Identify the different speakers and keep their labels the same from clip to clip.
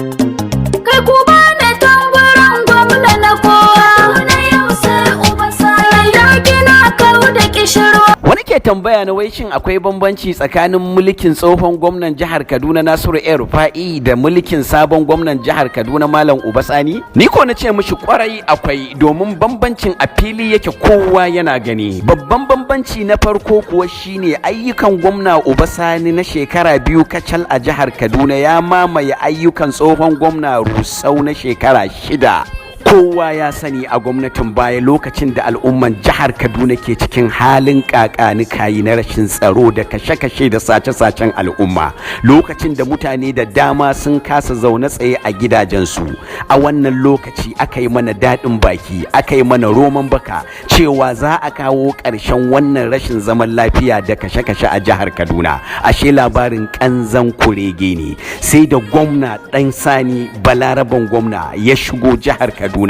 Speaker 1: Kai ku bani tamburan gwamna na kowa, na yau sai uba sai ya gina kau da kishirwa.
Speaker 2: Wani ke tambaya na wai shin akwai bambanci tsakanin mulkin tsohon gwamnan jihar Kaduna Nasiru El-Rufai da mulkin sabon gwamnan jihar Kaduna Malam Uba Sani? Ni ko na ce mishi kwarai akwai, domin bambancin a fili yake kowa yana gani. Babban bambanci na farko kuwa shine ayyukan gwamna Uba Sani na shekara 2 kacal a jihar Kaduna ya mamaye ayyukan tsohon gwamna Rusau na shekara 6. Kowa ya sani a gwamnatin baya lokacin da al'umman jihar Kaduna ke cikin halin kakanikayi na rashin tsaro da kashe-kashe da sace-sacen al'umma, lokacin da mutane da dama sun kasa zaune tsaye a gidajensu. A wannan lokaci aka yi mana daɗin baki, aka yi mana roman baka cewa za a kawo ƙarshen wannan rashin zaman lafiya da kashe-kashe a jihar Kaduna. Ashe labarin ƙanzan kurege ne, sai da gwamna ɗan Sani Balaraban gwamna ya shigo jihar Kaduna,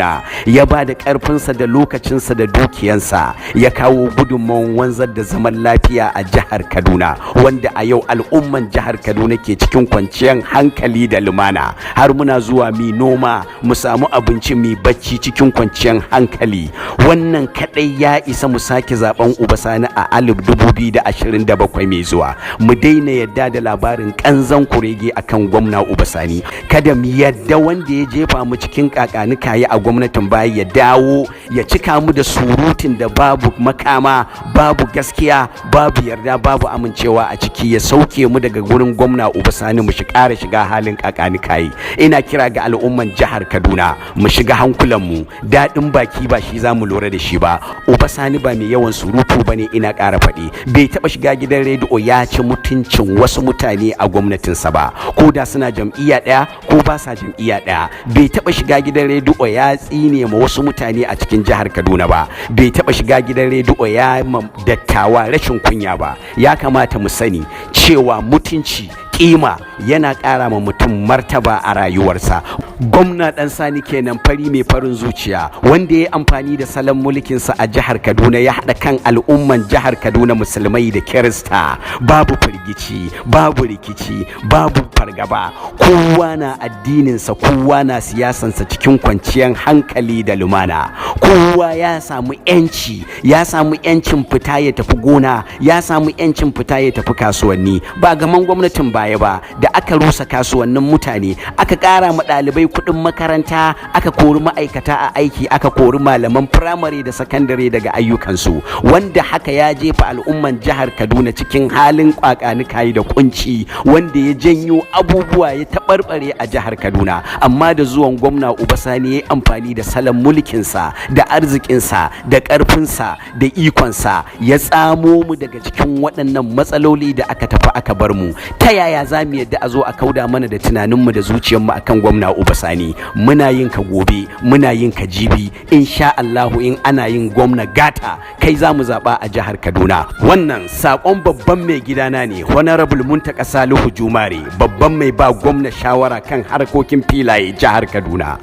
Speaker 2: ya ba da ƙarfinsa da lokacinsa da dukiyansa ya kawo gudunmawar wanzar da zaman lafiya a jihar Kaduna, wanda a yau al'umman jihar Kaduna ke cikin kwanciyar hankali da lumana, har muna zuwa mi noma mu samu abinci mi bacci cikin kwanciyar hankali. Wannan kadai ya isa mu sake zaben Uba Sani a 2027 mai zuwa. Mu daina yadda da labarin ƙanzan kurege akan gwamna Uba Sani. Kada mu yadda wanda ya jefa mu cikin kakanikayi a gwamnatin baya ya dawo ya cika mu da surutun da babu makama, babu gaskiya, babu yarda, babu amincewa a ciki, ya sauke mu daga gurin gwamna Uba Sani mu ƙara shiga halin kakanikayi. Ina kira ga al'umman jihar Kaduna mu shiga hankulanmu, daɗin baki ba shi za mu lura da shi ba. Uba Sani ba mai yawan surutu ba ne, ina ƙara faɗi. Bai taɓa shiga gidan rediyo ya ci mutuncin wasu mutane a gwamnatinsa ba, ko da suna jam'iyya ɗaya ko ba sa jam'iyya ɗaya. Bai taɓa shiga gidan rediyo ya tsine ma wasu mutane a cikin jihar Kaduna ba. Bai taɓa shiga gidan rediyo ya ma dattawa rashin kunya ba. Ya kamata mu sani cewa mutunci, kima yana ƙara ma mutum martaba a rayuwarsa. Gwamna ɗan Sani kenan, fari mai farin zuciya, wanda ya amfani da salon mulkinsa a jihar Kaduna ya haɗa kan al'umman jihar Kaduna musulmai da Kirista. Babu firgici, babu rikici, babu fargaba. Kowa na addininsa, kowa na siyasansa cikin kwanciyar hankali da lumana. Kowa ya samu 'yanci, ya samu 'yancin fita ya tafi gona, ya samu 'yancin fita ya tafi kasuwanni. Ba gaman gwamnatin baya ba da aka rusa kasuwannin mutane, aka ƙara ma ɗalibai kuɗin makaranta, aka kori ma'aikata a aiki, aka kori malaman firamare da sakandare daga ayyukansu, wanda haka ya jefa al'umman jihar Kaduna cikin halin kwakanikayi da kunci, wanda ya janyo abubuwa ya taɓarɓare a jihar Kaduna. Amma da zuwan gwamna Uba Sani ya yi amfani da salon mulkinsa da arzikinsa da ƙarfinsa da ikonsa ya tsamo mu daga cikin waɗannan matsaloli da aka tafi aka bar mu. Ta yaya za mu yadda a zo a kauda mana da tunaninmu da zuciyarmu akan gwamna Uba Sani? Muna yin ka gobe, muna yin ka jibi, insha Allahu in ana yin gwamna gata kai za mu zaɓa a jihar Kaduna. Wannan saƙon babban mai gidana ne, Honorable Muntaka Salihu Jumare, babban mai ba gwamna shawara kan harkokin filaye jihar Kaduna.